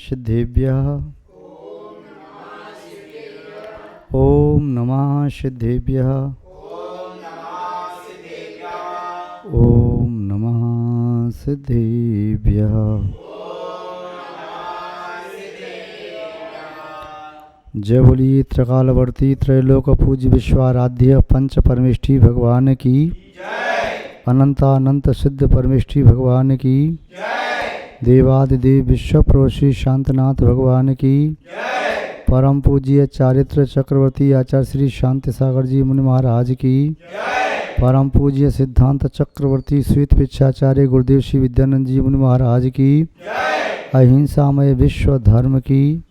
सिद्धेभ्यः। ओम नमः सिद्धेभ्यः। ओम नमः सिद्धेभ्यः। जय बोलिए त्रिकालवर्ती त्रैलोक पूज्य विश्वाराध्य पंच परमेष्ठी भगवान की अनंतानंत सिद्ध परमेष्ठी भगवान की देवादिदेव विश्व प्रोषी शांतनाथ भगवान की परम पूज्य चारित्र चक्रवर्ती आचार्य श्री शांति सागर जी मुनि महाराज की परम पूज्य सिद्धांत चक्रवर्ती श्वेत पिच्छाचार्य गुरुदेव श्री विद्यानंद जी मुनि महाराज की अहिंसामय विश्व धर्म की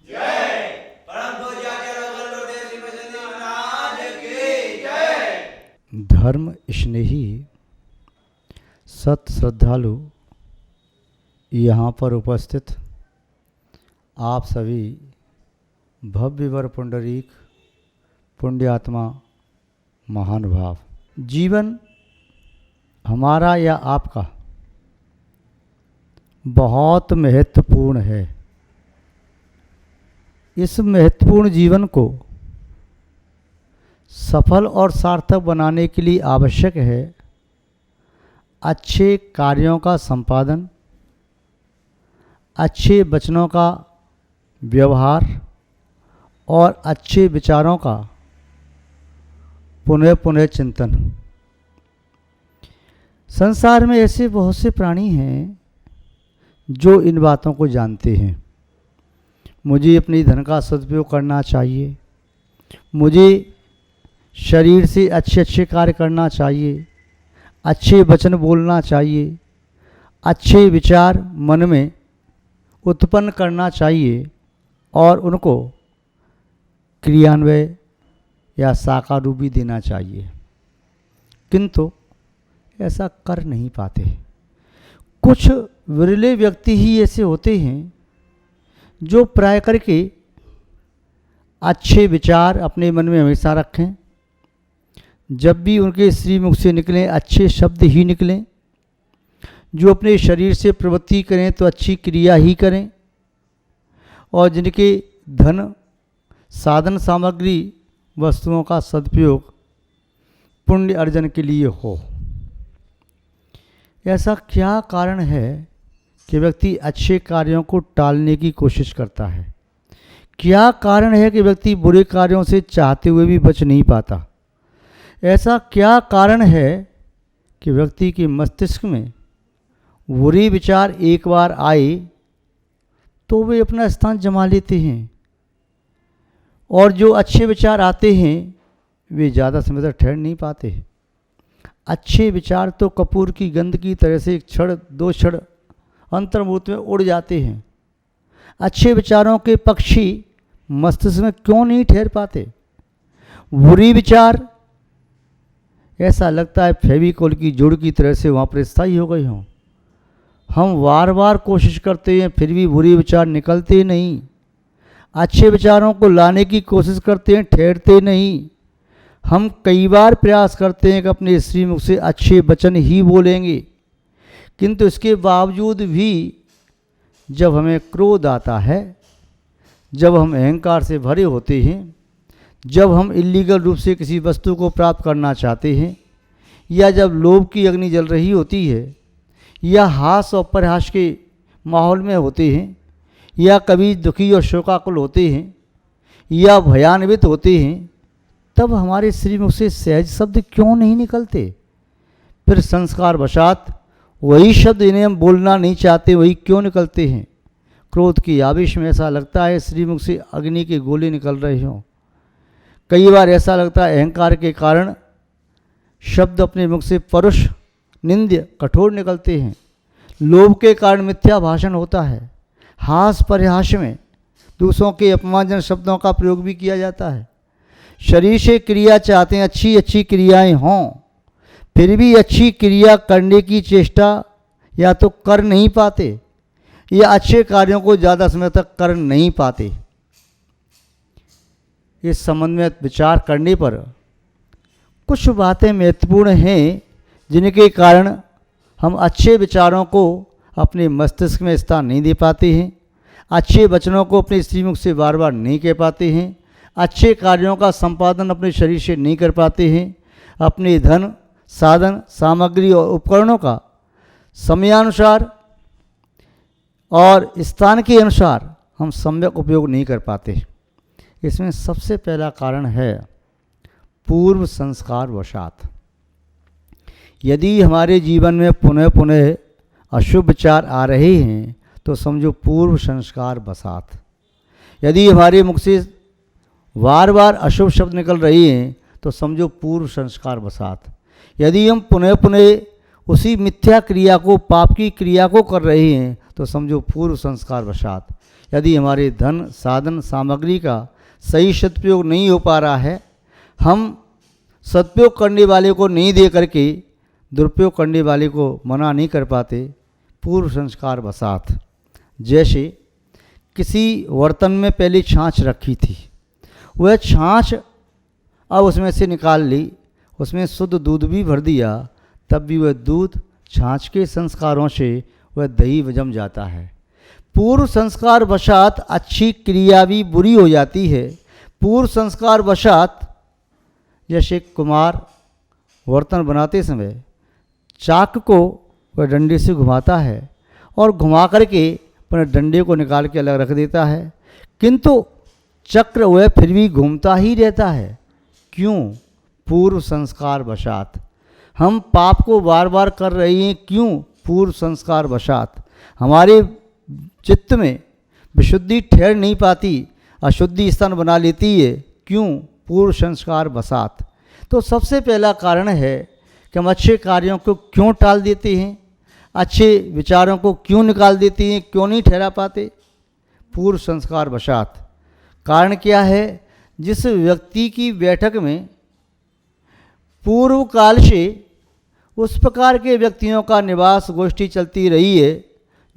धर्म स्नेही सत श्रद्धालु यहाँ पर उपस्थित आप सभी भव्यवर पुंडरीक पुण्यात्मा महानुभाव, जीवन हमारा या आपका बहुत महत्वपूर्ण है। इस महत्वपूर्ण जीवन को सफल और सार्थक बनाने के लिए आवश्यक है अच्छे कार्यों का संपादन, अच्छे वचनों का व्यवहार और अच्छे विचारों का पुनः पुनः चिंतन। संसार में ऐसे बहुत से प्राणी हैं जो इन बातों को जानते हैं। मुझे अपनी धन का सदुपयोग करना चाहिए, मुझे शरीर से अच्छे अच्छे कार्य करना चाहिए, अच्छे वचन बोलना चाहिए, अच्छे विचार मन में उत्पन्न करना चाहिए और उनको क्रियान्वय या साकार रूप भी देना चाहिए, किंतु ऐसा कर नहीं पाते। कुछ विरले व्यक्ति ही ऐसे होते हैं जो प्राय करके अच्छे विचार अपने मन में हमेशा रखें, जब भी उनके श्रीमुख से निकलें अच्छे शब्द ही निकलें, जो अपने शरीर से प्रवृत्ति करें तो अच्छी क्रिया ही करें, और जिनके धन साधन सामग्री वस्तुओं का सदुपयोग पुण्य अर्जन के लिए हो। ऐसा क्या कारण है कि व्यक्ति अच्छे कार्यों को टालने की कोशिश करता है? क्या कारण है कि व्यक्ति बुरे कार्यों से चाहते हुए भी बच नहीं पाता? ऐसा क्या कारण है कि व्यक्ति के मस्तिष्क में बुरे विचार एक बार आए तो वे अपना स्थान जमा लेते हैं, और जो अच्छे विचार आते हैं वे ज़्यादा समय तक ठहर नहीं पाते। अच्छे विचार तो कपूर की गंध की तरह से एक क्षण दो क्षण अंतर्मुहूर्त में उड़ जाते हैं। अच्छे विचारों के पक्षी मस्तिष्क में क्यों नहीं ठहर पाते? बुरे विचार ऐसा लगता है फेविकोल की जोड़ की तरह से वहाँ पर स्थायी हो गए हों। हम बार बार कोशिश करते हैं फिर भी बुरे विचार निकलते नहीं। अच्छे विचारों को लाने की कोशिश करते हैं, ठहरते नहीं। हम कई बार प्रयास करते हैं कि अपने श्रीमुख से अच्छे वचन ही बोलेंगे, किंतु इसके बावजूद भी जब हमें क्रोध आता है, जब हम अहंकार से भरे होते हैं, जब हम इल्लीगल रूप से किसी वस्तु को प्राप्त करना चाहते हैं, या जब लोभ की अग्नि जल रही होती है, या हास और परिहास के माहौल में होते हैं, या कभी दुखी और शोकाकुल होते हैं, या भयान्वित होते हैं, तब हमारे श्रीमुख से सहज शब्द क्यों नहीं निकलते? फिर संस्कार वशात वही शब्द इन्हें हम बोलना नहीं चाहते वही क्यों निकलते हैं? क्रोध की आवेश में ऐसा लगता है श्रीमुख से अग्नि के गोले निकल रहे हों। कई बार ऐसा लगता है अहंकार के कारण शब्द अपने मुख से परुष निंद्य कठोर निकलते हैं। लोभ के कारण मिथ्या भाषण होता है। हास परिहास में दूसरों के अपमानजनक शब्दों का प्रयोग भी किया जाता है। शरीर से क्रिया चाहते हैं, अच्छी अच्छी क्रियाएं हों, फिर भी अच्छी क्रिया करने की चेष्टा या तो कर नहीं पाते, या अच्छे कार्यों को ज़्यादा समय तक कर नहीं पाते। इस संबंध में विचार करने पर कुछ बातें महत्वपूर्ण हैं जिनके कारण हम अच्छे विचारों को अपने मस्तिष्क में स्थान नहीं दे पाते हैं, अच्छे वचनों को अपने श्रीमुख से बार बार नहीं कह पाते हैं, अच्छे कार्यों का संपादन अपने शरीर से नहीं कर पाते हैं, अपने धन, साधन, सामग्री और उपकरणों का समयानुसार और स्थान के अनुसार हम सम्यक उपयोग नहीं कर पाते। इसमें सबसे पहला कारण है पूर्व संस्कार वशात। यदि हमारे जीवन में पुनः पुनः अशुभ विचार आ रहे हैं तो समझो पूर्व संस्कार वशात। यदि हमारे मुख से बार बार अशुभ शब्द निकल रहे हैं तो समझो पूर्व संस्कार वशात। यदि हम पुनः पुनः उसी मिथ्या क्रिया को, पाप की क्रिया को कर रहे हैं तो समझो पूर्व संस्कार वशात। यदि हमारे धन, साधन, सामग्री का सही सदुपयोग नहीं हो पा रहा है, हम सदुपयोग करने वाले को नहीं दे करके दुरुपयोग करने वाले को मना नहीं कर पाते, पूर्व संस्कार वशात। जैसे किसी बर्तन में पहले छाछ रखी थी, वह छाछ अब उसमें से निकाल ली, उसमें शुद्ध दूध भी भर दिया, तब भी वह दूध छाछ के संस्कारों से वह दही जम जाता है। पूर्व संस्कार वशात अच्छी क्रिया भी बुरी हो जाती है। पूर्व संस्कार वशात जैसे कुम्हार बर्तन बनाते समय चाक को वह डंडे से घुमाता है और घुमा करके अपने डंडे को निकाल के अलग रख देता है, किंतु चक्र वह फिर भी घूमता ही रहता है। क्यों? पूर्व संस्कार वशात। हम पाप को बार बार कर रहे हैं, क्यों? पूर्व संस्कार वशात। हमारे चित्त में विशुद्धि ठहर नहीं पाती, अशुद्धि स्थान बना लेती है, क्यों? पूर्व संस्कार वशात। तो सबसे पहला कारण है कि हम अच्छे कार्यों को क्यों टाल देते हैं, अच्छे विचारों को क्यों निकाल देते हैं, क्यों नहीं ठहरा पाते? पूर्व संस्कार वशात। कारण क्या है? जिस व्यक्ति की बैठक में पूर्व काल से उस प्रकार के व्यक्तियों का निवास गोष्ठी चलती रही है,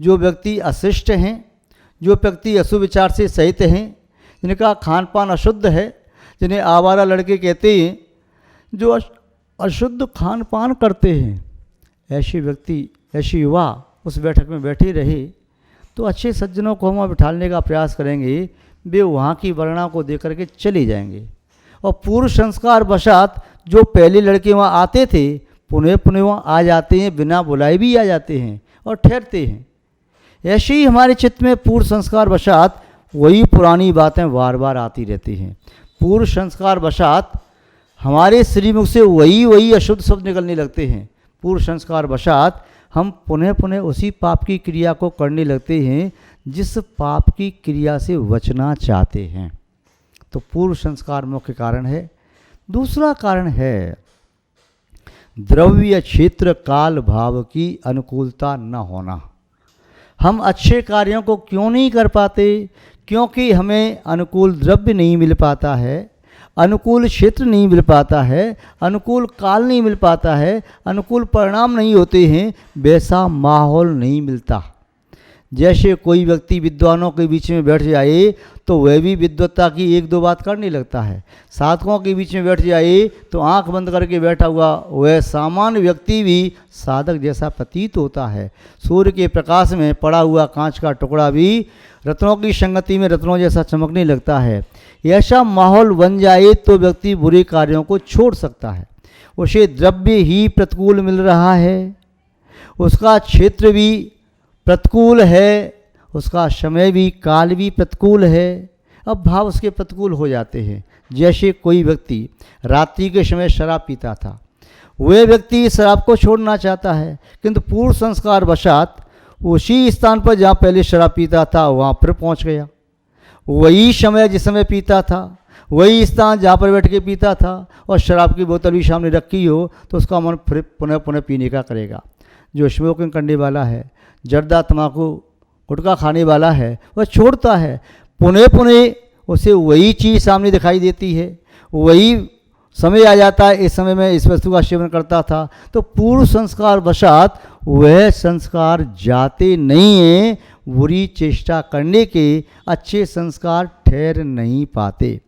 जो व्यक्ति अशिष्ट हैं, जो व्यक्ति अशुभ विचार से सहित हैं, जिनका खान पान अशुद्ध है, जिन्हें आवारा लड़के कहते हैं, जो अशुद्ध खान पान करते हैं, ऐसे व्यक्ति, ऐसे युवा उस बैठक में बैठे रहे तो अच्छे सज्जनों को हम बिठाने का प्रयास करेंगे, वे वहाँ की वर्णा को देख करके चले जाएंगे। और पूर्व संस्कार वशात जो पहले लड़के वहाँ आते थे, पुनः पुनः वहाँ आ जाते हैं, बिना बुलाए भी आ जाते हैं और ठहरते हैं। ऐसे ही हमारे चित्त में पूर्व संस्कार वशात वही पुरानी बातें बार बार आती रहती हैं। पूर्व संस्कार वशात हमारे श्रीमुख से वही अशुद्ध शब्द निकलने लगते हैं। पूर्व संस्कार वशात हम पुनः पुनः उसी पाप की क्रिया को करने लगते हैं जिस पाप की क्रिया से बचना चाहते हैं। तो पूर्व संस्कार मुख्य कारण है। दूसरा कारण है द्रव्य क्षेत्र काल भाव की अनुकूलता न होना। हम अच्छे कार्यों को क्यों नहीं कर पाते? क्योंकि हमें अनुकूल द्रव्य नहीं मिल पाता है, अनुकूल क्षेत्र नहीं मिल पाता है, अनुकूल काल नहीं मिल पाता है, अनुकूल परिणाम नहीं होते हैं, वैसा माहौल नहीं मिलता। जैसे कोई व्यक्ति विद्वानों के बीच में बैठ जाए तो वह भी विद्वत्ता की एक दो बात करने लगता है। साधकों के बीच में बैठ जाए तो आंख बंद करके बैठा हुआ वह सामान्य व्यक्ति भी साधक जैसा प्रतीत होता है। सूर्य के प्रकाश में पड़ा हुआ कांच का टुकड़ा भी रत्नों की संगति में रत्नों जैसा चमकने लगता है। ऐसा माहौल बन जाए तो व्यक्ति बुरे कार्यों को छोड़ सकता है। उसे द्रव्य ही प्रतिकूल मिल रहा है, उसका क्षेत्र भी प्रतिकूल है, उसका समय भी, काल भी प्रतिकूल है। अब भाव उसके प्रतिकूल हो जाते हैं। जैसे कोई व्यक्ति रात्रि के समय शराब पीता था, वह व्यक्ति शराब को छोड़ना चाहता है, किंतु पूर्व संस्कार वशात उसी स्थान पर जहाँ पहले शराब पीता था वहाँ फिर पहुँच गया। वही समय जिस समय पीता था, वही स्थान जहाँ पर बैठ के पीता था और शराब की बोतल भी सामने रखी हो तो उसका मन फिर पुनः पुनः पीने का करेगा। जो स्मोकिंग करने वाला है, जर्दा तम्बाकू गुटखा खाने वाला है, वह छोड़ता है, पुनः पुनः उसे वही चीज़ सामने दिखाई देती है, वही समय आ जाता है, इस समय में इस वस्तु का सेवन करता था। तो पूर्व संस्कार वशात वह संस्कार जाते नहीं हैं, बुरी चेष्टा करने के अच्छे संस्कार ठहर नहीं पाते।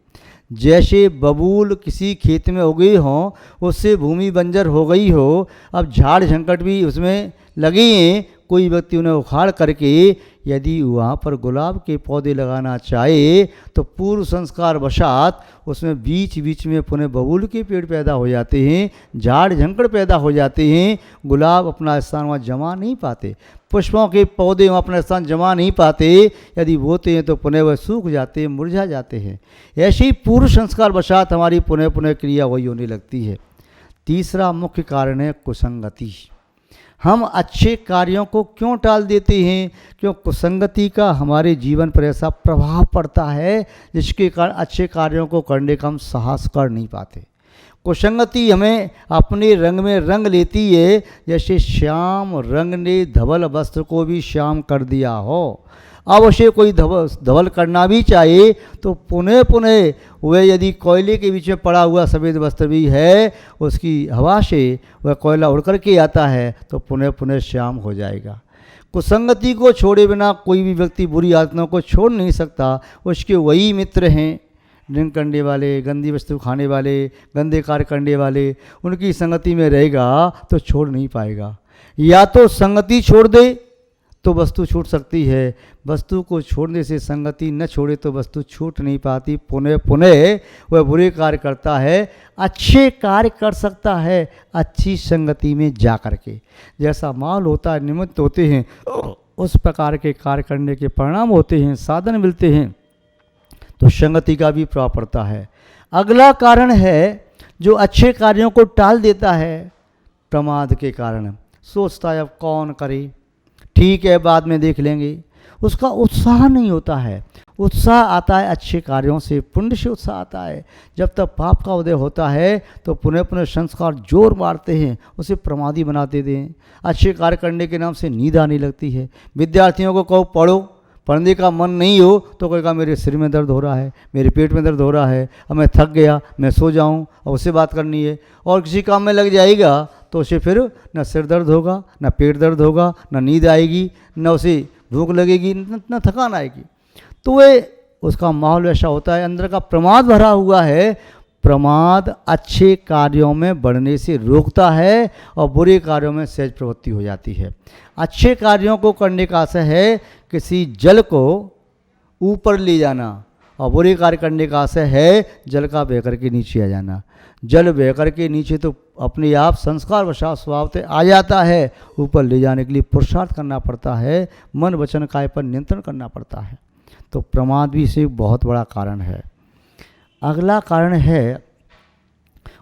जैसे बबूल किसी खेत में उगे हों, उससे भूमि बंजर हो गई हो, अब झाड़ झंकट भी उसमें लगी हैं, कोई व्यक्ति उन्हें उखाड़ करके यदि वहाँ पर गुलाब के पौधे लगाना चाहे तो पूर्व संस्कार वशात उसमें बीच बीच में पुनः बबूल के पेड़ पैदा हो जाते हैं, झाड़ झंकड़ पैदा हो जाते हैं, गुलाब अपना स्थान वहाँ जमा नहीं पाते, पुष्पों के पौधे वहाँ अपना स्थान जमा नहीं पाते, यदि बोते हैं तो पुनः वह सूख जाते हैं, मुरझा जाते हैं। ऐसे ही पूर्व संस्कार वशात हमारी पुनः पुनः क्रिया वही होने लगती है। तीसरा मुख्य कारण है कुसंगति। हम अच्छे कार्यों को क्यों टाल देते हैं? क्यों कुसंगति का हमारे जीवन पर ऐसा प्रभाव पड़ता है जिसके कारण अच्छे कार्यों को करने का हम साहस कर नहीं पाते। कुसंगति हमें अपने रंग में रंग लेती है, जैसे श्याम रंग ने धवल वस्त्र को भी श्याम कर दिया हो। अब उसे कोई धवल करना भी चाहे तो पुनः पुनः वह यदि कोयले के बीच में पड़ा हुआ सफ़ेद वस्त्र भी है, उसकी हवा से वह कोयला उड़ कर के आता है तो पुनः पुनः श्याम हो जाएगा। कुसंगति को छोड़े बिना कोई भी व्यक्ति बुरी आदतों को छोड़ नहीं सकता। उसके वही मित्र हैं ड्रिंक करने वाले, गंदी वस्तु खाने वाले, गंदे कार्य करने वाले, उनकी संगति में रहेगा तो छोड़ नहीं पाएगा। या तो संगति छोड़ दे तो वस्तु छूट सकती है, वस्तु को छोड़ने से संगति न छोड़े तो वस्तु छूट नहीं पाती। पुनः पुनः वह बुरे कार्य करता है, अच्छे कार्य कर सकता है अच्छी संगति में जा कर के। जैसा माल होता है, निमित्त होते हैं, उस प्रकार के कार्य करने के परिणाम होते हैं, साधन मिलते हैं, तो संगति का भी प्रभाव पड़ता है। अगला कारण है जो अच्छे कार्यों को टाल देता है, प्रमाद के कारण। सोचता है अब कौन करे, ठीक है बाद में देख लेंगे। उसका उत्साह नहीं होता है। उत्साह आता है अच्छे कार्यों से, पुण्य से उत्साह आता है। जब तक पाप का उदय होता है तो पुनः पुनः संस्कार जोर मारते हैं, उसे प्रमादी बना देते हैं। अच्छे कार्य करने के नाम से नींद आने लगती है। विद्यार्थियों को कहो पढ़ो, पढ़ने का मन नहीं हो तो कहेगा मेरे सिर में दर्द हो रहा है, मेरे पेट में दर्द हो रहा है, अब मैं थक गया, मैं सो जाऊं, और उससे बात करनी है। और किसी काम में लग जाएगा तो उसे फिर न सिर दर्द होगा, न पेट दर्द होगा, न नींद आएगी, न उसे भूख लगेगी, न थकान आएगी। तो वे उसका माहौल ऐसा होता है, अंदर का प्रमाद भरा हुआ है। प्रमाद अच्छे कार्यों में बढ़ने से रोकता है और बुरे कार्यों में सहज प्रवृत्ति हो जाती है। अच्छे कार्यों को करने का आशय है किसी जल को ऊपर ले जाना, और बुरे कार्य करने का आशय है जल का बह कर के नीचे आ जाना। जल बह कर के नीचे तो अपने आप संस्कार वशात स्वभावतः आ जाता है, ऊपर ले जाने के लिए पुरुषार्थ करना पड़ता है, मन वचन काय पर नियंत्रण करना पड़ता है। तो प्रमाद भी इसे बहुत बड़ा कारण है। अगला कारण है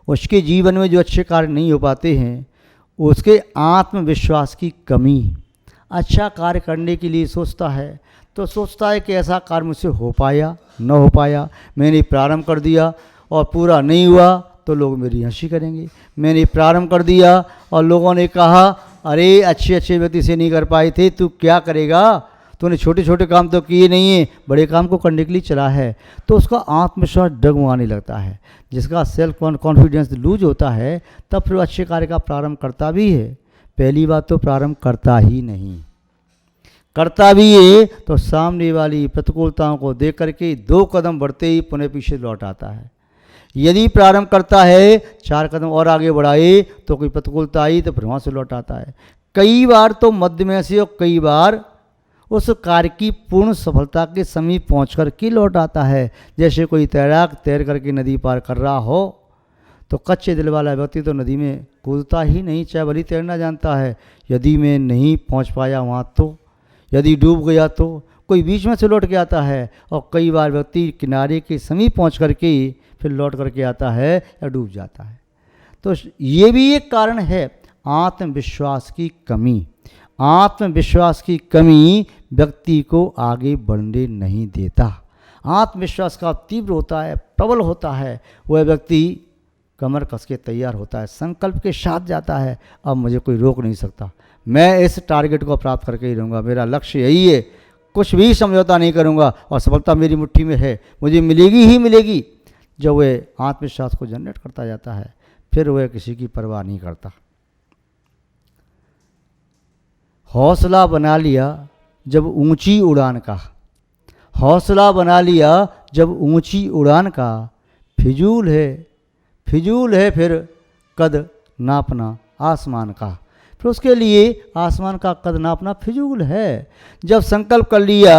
उसके जीवन में जो अच्छे कार्य नहीं हो पाते हैं, उसके आत्मविश्वास की कमी। अच्छा कार्य करने के लिए सोचता है तो सोचता है कि ऐसा कार्य मुझसे हो पाया न हो पाया, मैंने प्रारंभ कर दिया और पूरा नहीं हुआ तो लोग मेरी हंसी करेंगे। मैंने प्रारंभ कर दिया और लोगों ने कहा अरे अच्छे अच्छे व्यक्ति से नहीं कर पाए थे, तू क्या करेगा, तूने छोटे छोटे काम तो किए नहीं है, बड़े काम को करने के लिए चला है। तो उसका आत्मविश्वास डगमगाने लगता है। जिसका सेल्फ कॉन्फिडेंस लूज होता है तब फिर अच्छे कार्य का प्रारंभ करता भी है, पहली बात तो प्रारंभ करता ही नहीं। करता भी है तो सामने वाली प्रतिकूलताओं को देख करके 2 कदम बढ़ते ही पुनः पीछे लौट आता है। यदि प्रारंभ करता है 4 कदम और आगे बढ़ाए तो कोई प्रतिकूलता आई तो फिर वहाँ से लौट आता है। कई बार तो मध्य में से और कई बार उस कार्य की पूर्ण सफलता के समीप पहुँच कर के लौट आता है। जैसे कोई तैराक तैर करके नदी पार कर रहा हो तो कच्चे दिल वाला व्यक्ति तो नदी में कूदता ही नहीं, चाहे भली तैरना जानता है। यदि मैं नहीं पहुँच पाया वहाँ तो, यदि डूब गया तो, कोई बीच में से लौट के आता है। और कई बार व्यक्ति किनारे के समीप पहुँच करके फिर लौट करके आता है या डूब जाता है। तो ये भी एक कारण है आत्मविश्वास की कमी। आत्मविश्वास की कमी व्यक्ति को आगे बढ़ने नहीं देता। आत्मविश्वास का तीव्र होता है, प्रबल होता है, वह व्यक्ति कमर कस के तैयार होता है, संकल्प के साथ जाता है अब मुझे कोई रोक नहीं सकता, मैं इस टारगेट को प्राप्त करके ही रहूँगा, मेरा लक्ष्य यही है, कुछ भी समझौता नहीं करूँगा और सफलता मेरी मुट्ठी में है, मुझे मिलेगी ही मिलेगी। जब वह आत्मविश्वास को जनरेट करता जाता है फिर वह किसी की परवाह नहीं करता। हौसला बना लिया जब ऊंची उड़ान का, हौसला बना लिया जब ऊंची उड़ान का, फिजूल है फिर कद नापना आसमान का। फिर फिर उसके लिए आसमान का कद नापना फिजूल है। जब संकल्प कर लिया,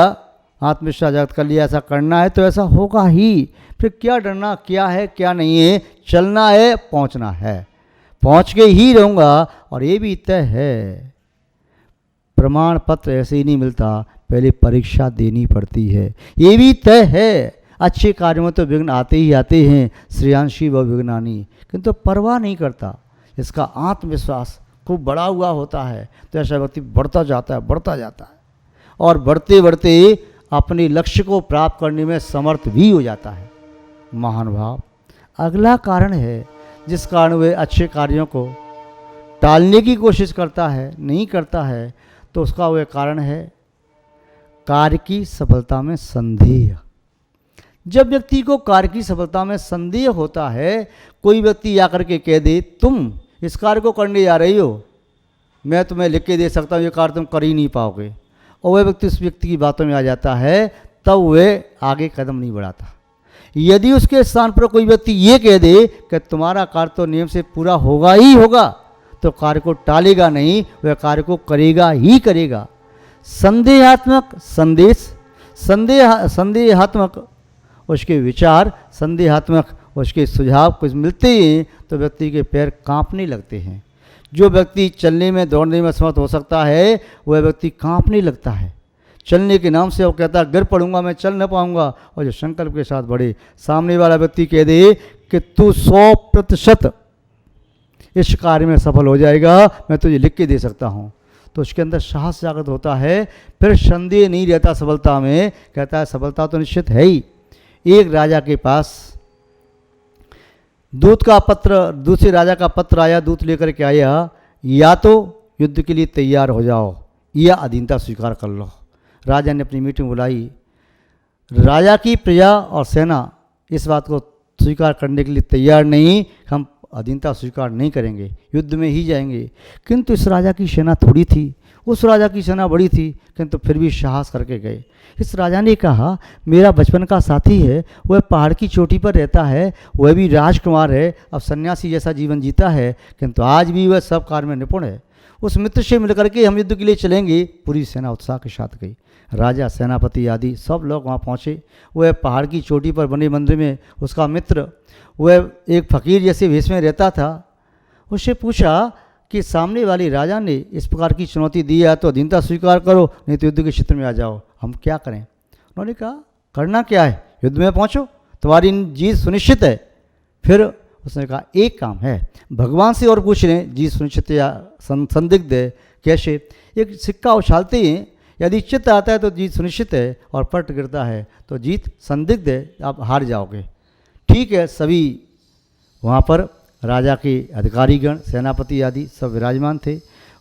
आत्मविश्वास जागृत कर लिया ऐसा करना है तो ऐसा होगा ही। फिर क्या डरना, क्या है क्या नहीं है, चलना है, पहुंचना है, पहुंच के ही रहूँगा। और ये भी तय है, प्रमाण पत्र ऐसे ही नहीं मिलता, पहले परीक्षा देनी पड़ती है। ये भी तय है, अच्छे कार्यों में तो विघ्न आते ही आते हैं, श्रेयांशी व विघ्नानी, किंतु परवाह नहीं करता। इसका आत्मविश्वास खूब बढ़ा हुआ होता है तो ऐसा व्यक्ति बढ़ता जाता है, बढ़ता जाता है, और बढ़ते बढ़ते अपने लक्ष्य को प्राप्त करने में समर्थ भी हो जाता है। महान भाव अगला कारण है जिस कारण वे अच्छे कार्यों को टालने की कोशिश करता है, नहीं करता है, तो उसका वह कारण है कार्य की सफलता में संदेह। जब व्यक्ति को कार्य की सफलता में संदेह होता है, कोई व्यक्ति आकर के कह दे तुम इस कार्य को करने जा रही हो, मैं तुम्हें लिख के दे सकता हूँ, ये कार्य तुम कर ही नहीं पाओगे, और वह व्यक्ति उस व्यक्ति की बातों में आ जाता है, तब वह आगे कदम नहीं बढ़ाता। यदि उसके स्थान पर कोई व्यक्ति ये कह दे कि तुम्हारा कार्य तो नियम से पूरा होगा ही होगा, तो कार्य को टालेगा नहीं, वह कार्य को करेगा ही करेगा। संदेहात्मक संदेहात्मक उसके विचार, संदेहात्मक उसके सुझाव कुछ मिलते ही तो व्यक्ति के पैर कांपने लगते हैं। जो व्यक्ति चलने में दौड़ने में असमर्थ हो सकता है, वह व्यक्ति कांपने लगता है। चलने के नाम से वो कहता है गिर पड़ूंगा, मैं चल न पाऊंगा। और जो संकल्प के साथ बढ़े, सामने वाला व्यक्ति कह दे कि तू 100% इस कार्य में सफल हो जाएगा, मैं तुझे लिख के दे सकता हूँ, तो उसके अंदर साहस जागृत होता है। फिर संदेह नहीं रहता सफलता में, कहता है सफलता तो निश्चित है ही। एक राजा के पास दूत का पत्र, दूसरे राजा का पत्र आया, दूत लेकर के आया, या तो युद्ध के लिए तैयार हो जाओ या अधीनता स्वीकार कर लो। राजा ने अपनी मीटिंग बुलाई। राजा की प्रजा और सेना इस बात को स्वीकार करने के लिए तैयार नहीं, हम अधीनता स्वीकार नहीं करेंगे, युद्ध में ही जाएंगे। किंतु इस राजा की सेना थोड़ी थी, उस राजा की सेना बड़ी थी, किंतु फिर भी साहस करके गए। इस राजा ने कहा मेरा बचपन का साथी है, वह पहाड़ की चोटी पर रहता है, वह भी राजकुमार है, अब सन्यासी जैसा जीवन जीता है, किंतु आज भी वह सब कार्य में निपुण है। उस मित्र से मिलकर के हम युद्ध के लिए चलेंगे। पूरी सेना उत्साह के साथ गई। राजा, सेनापति आदि सब लोग वहाँ पहुँचे। वह पहाड़ की चोटी पर बने मंदिर में उसका मित्र, वह एक फकीर जैसे वेश में रहता था, उससे पूछा कि सामने वाले राजा ने इस प्रकार की चुनौती दी है तो अधीनता स्वीकार करो, नहीं तो युद्ध के क्षेत्र में आ जाओ, हम क्या करें। उन्होंने कहा करना क्या है, युद्ध में पहुँचो, तुम्हारी जीत सुनिश्चित है। फिर उसने कहा एक काम है, भगवान से और पूछ लें जीत सुनिश्चित या संदिग्ध है। कैसे? एक सिक्का उछालते हैं, यदि चित्त आता है तो जीत सुनिश्चित है, और पट गिरता है तो जीत संदिग्ध है, आप हार जाओगे। ठीक है, सभी वहाँ पर राजा के अधिकारीगण, सेनापति आदि सब विराजमान थे।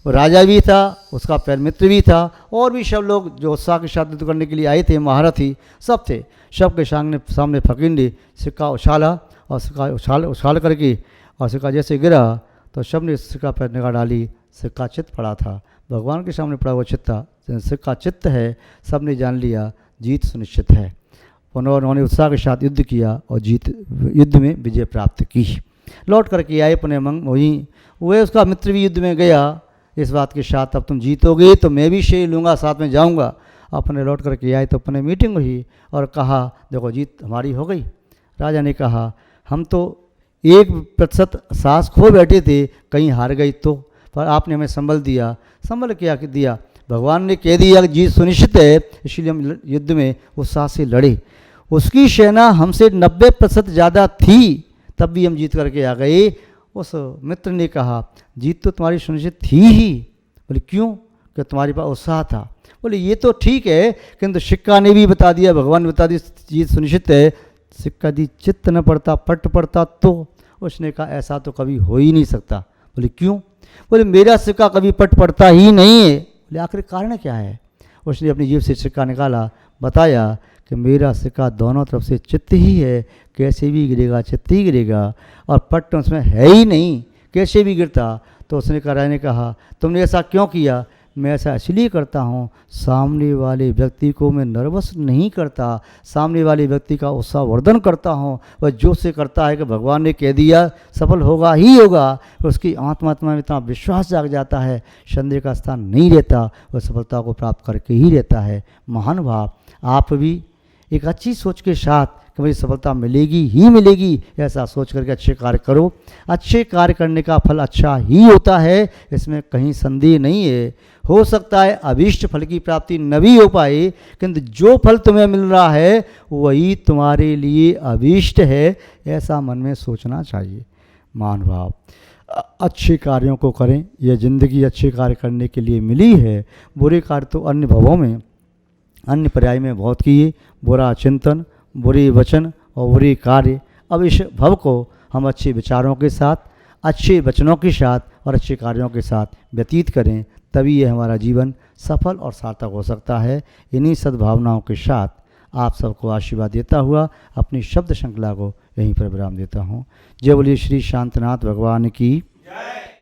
और राजा भी था, उसका पैर मित्र भी था, और भी सब लोग जो उत्साह के साथ युद्ध करने के लिए आए थे, महारथी सब थे। सबके सामने फकीर ने सिक्का उछाला, और सिक्का उछाल करके और सिक्का जैसे गिरा तो सब ने सिक्का पैर निगाह डाली, सिक्का चित्त पड़ा था, भगवान के सामने पड़ा हुआ सिक्का चित्त है। सब ने जान लिया जीत सुनिश्चित है। उन्होंने उत्साह के साथ युद्ध किया और युद्ध में विजय प्राप्त की। लौट करके आए पुनः वहीं, वह उसका मित्र भी युद्ध में गया इस बात के साथ अब तुम जीतोगे तो मैं भी शेर लूँगा, साथ में जाऊँगा। अपने लौट करके आए तो अपने मीटिंग हुई और कहा देखो जीत हमारी हो गई। राजा ने कहा हम तो 1% साहस खो बैठे थे, कहीं हार गई तो, पर आपने हमें संबल दिया। संबल क्या दिया? भगवान ने कह दिया कि जीत सुनिश्चित है, इसलिए हम युद्ध में उत्साह से लड़े। उसकी सेना हमसे 90% ज़्यादा थी, तब भी हम जीत करके आ गए। उस मित्र ने कहा जीत तो तुम्हारी सुनिश्चित थी ही। बोले क्यों? कि तुम्हारे पास उत्साह था। बोले ये तो ठीक है, किंतु सिक्का ने भी बता दिया, भगवान ने बता दिया जीत सुनिश्चित है। सिक्का दी चित्त न पड़ता, पट पड़ता तो। उसने कहा ऐसा तो कभी हो ही नहीं सकता। बोले क्यों? बोले मेरा सिक्का कभी पट पड़ता ही नहीं है। बोले आखिर कारण क्या है? उसने अपनी जेब से सिक्का निकाला, बताया कि मेरा सिक्का दोनों तरफ से चित्त ही है, कैसे भी गिरेगा चित्त ही गिरेगा, और पट उसमें है ही नहीं, कैसे भी गिरता। तो उसने राजा ने कहा तुमने ऐसा क्यों किया? मैं ऐसा इसलिए करता हूँ, सामने वाले व्यक्ति को मैं नर्वस नहीं करता, सामने वाले व्यक्ति का उत्साहवर्धन करता हूँ। वह जोश से करता है कि भगवान ने कह दिया सफल होगा ही होगा, उसकी आत्मा में इतना विश्वास जाग जाता है, संदेह का स्थान नहीं रहता, वह सफलता को प्राप्त करके ही रहता है। महान भाव, आप भी एक अच्छी सोच के साथ कि मुझे सफलता मिलेगी ही मिलेगी, ऐसा सोच करके अच्छे कार्य करो। अच्छे कार्य करने का फल अच्छा ही होता है, इसमें कहीं संदेह नहीं है। हो सकता है अभीष्ट फल की प्राप्ति न भी हो पाए, किंतु जो फल तुम्हें मिल रहा है वही तुम्हारे लिए अभीष्ट है, ऐसा मन में सोचना चाहिए। मान भाव, अच्छे कार्यों को करें। यह ज़िंदगी अच्छे कार्य करने के लिए मिली है। बुरे कार्य तो अन्य भवों में, अन्य पर्याय में बहुत किए, बुरा चिंतन, बुरे वचन और बुरे कार्य। अब इस भव को हम अच्छे विचारों के साथ, अच्छे वचनों के साथ और अच्छे कार्यों के साथ व्यतीत करें, तभी यह हमारा जीवन सफल और सार्थक हो सकता है। इन्हीं सद्भावनाओं के साथ आप सबको आशीर्वाद देता हुआ अपनी शब्द श्रृंखला को यहीं पर विराम देता हूँ। जय बोलिए श्री शांतनाथ भगवान की जय।